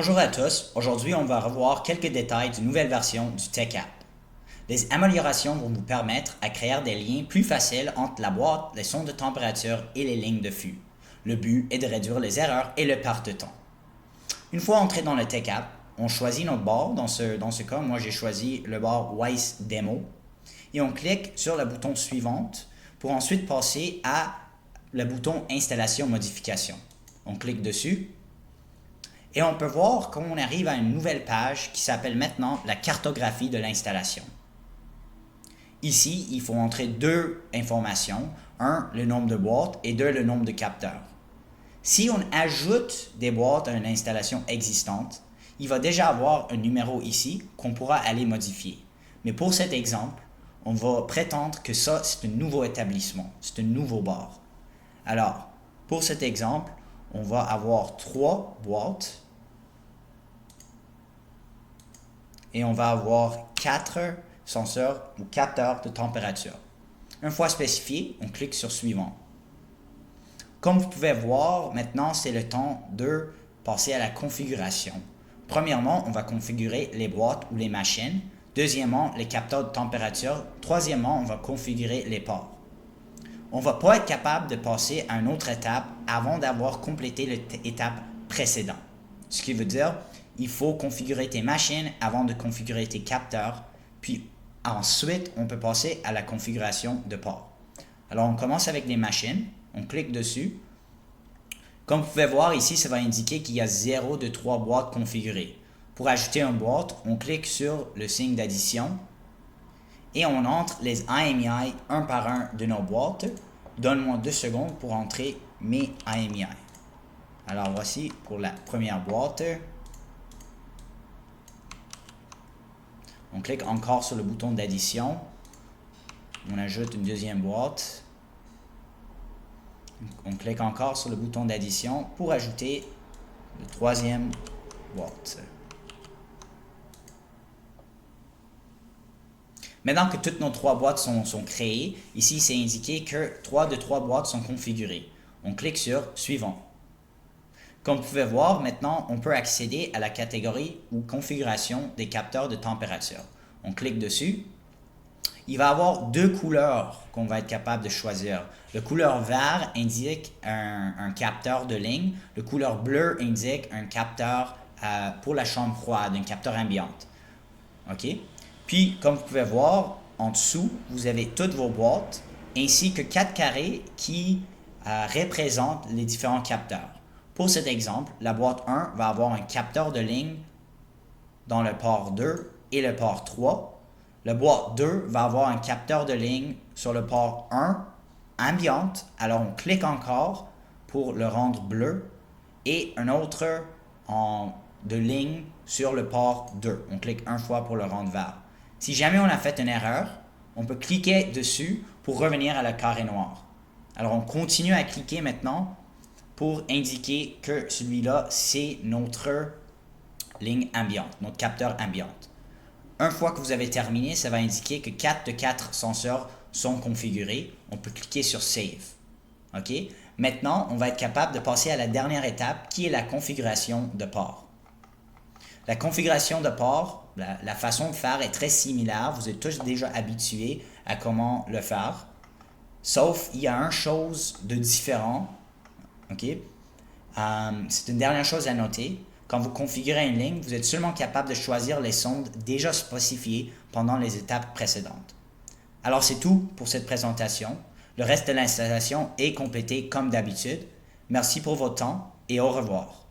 Bonjour à tous, aujourd'hui on va revoir quelques détails d'une nouvelle version du TechApp. Les améliorations vont vous permettre à créer des liens plus faciles entre la boîte, les sons de température et les lignes de flux. Le but est de réduire les erreurs et le perte de temps. Une fois entré dans le TechApp, on choisit notre bar, dans ce cas moi j'ai choisi le bar Weiss Demo, et on clique sur le bouton suivante pour ensuite passer à le bouton Installation Modification. On clique dessus. Et on peut voir qu'on arrive à une nouvelle page qui s'appelle maintenant la cartographie de l'installation. Ici, il faut entrer deux informations, un, le nombre de boîtes et deux, le nombre de capteurs. Si on ajoute des boîtes à une installation existante, il va déjà avoir un numéro ici qu'on pourra aller modifier. Mais pour cet exemple, on va prétendre que ça, c'est un nouveau établissement, c'est un nouveau bar. Alors, pour cet exemple, on va avoir 3 boîtes et on va avoir 4 senseurs ou capteurs de température. Une fois spécifié, on clique sur Suivant. Comme vous pouvez voir, maintenant c'est le temps de passer à la configuration. Premièrement, on va configurer les boîtes ou les machines. Deuxièmement, les capteurs de température. Troisièmement, on va configurer les ports. On ne va pas être capable de passer à une autre étape avant d'avoir complété l'étape précédente. Ce qui veut dire, il faut configurer tes machines avant de configurer tes capteurs, puis ensuite, on peut passer à la configuration de ports. Alors, on commence avec les machines, on clique dessus. Comme vous pouvez voir ici, ça va indiquer qu'il y a 0 de 3 boîtes configurées. Pour ajouter une boîte, on clique sur le signe d'addition et on entre les IMEI un par un de nos boîtes. Donne-moi 2 secondes pour entrer mes IMEI. Alors voici pour la première boîte. On clique encore sur le bouton d'addition. On ajoute une deuxième boîte. On clique encore sur le bouton d'addition pour ajouter la troisième boîte. Maintenant que toutes nos 3 boîtes sont créées, ici c'est indiqué que 3 de 3 boîtes sont configurées. On clique sur Suivant. Comme vous pouvez voir, maintenant on peut accéder à la catégorie ou configuration des capteurs de température. On clique dessus. Il va y avoir 2 couleurs qu'on va être capable de choisir. Le couleur vert indique un capteur de ligne. Le couleur bleu indique un capteur pour la chambre froide, un capteur ambiante. OK? Puis, comme vous pouvez voir, en dessous, vous avez toutes vos boîtes, ainsi que 4 carrés qui représentent les différents capteurs. Pour cet exemple, la boîte 1 va avoir un capteur de ligne dans le port 2 et le port 3. La boîte 2 va avoir un capteur de ligne sur le port 1, ambiante, alors on clique encore pour le rendre bleu, et un autre de ligne sur le port 2. On clique une fois pour le rendre vert. Si jamais on a fait une erreur, on peut cliquer dessus pour revenir à la carré noir. Alors on continue à cliquer maintenant pour indiquer que celui-là, c'est notre ligne ambiante, notre capteur ambiante. Une fois que vous avez terminé, ça va indiquer que 4 de 4 senseurs sont configurés. On peut cliquer sur Save. OK? Maintenant, on va être capable de passer à la dernière étape qui est la configuration de port. La configuration de port, la façon de faire est très similaire. Vous êtes tous déjà habitués à comment le faire. Sauf, il y a une chose de différent. OK? C'est une dernière chose à noter. Quand vous configurez une ligne, vous êtes seulement capable de choisir les sondes déjà spécifiées pendant les étapes précédentes. Alors c'est tout pour cette présentation. Le reste de l'installation est complété comme d'habitude. Merci pour votre temps et au revoir.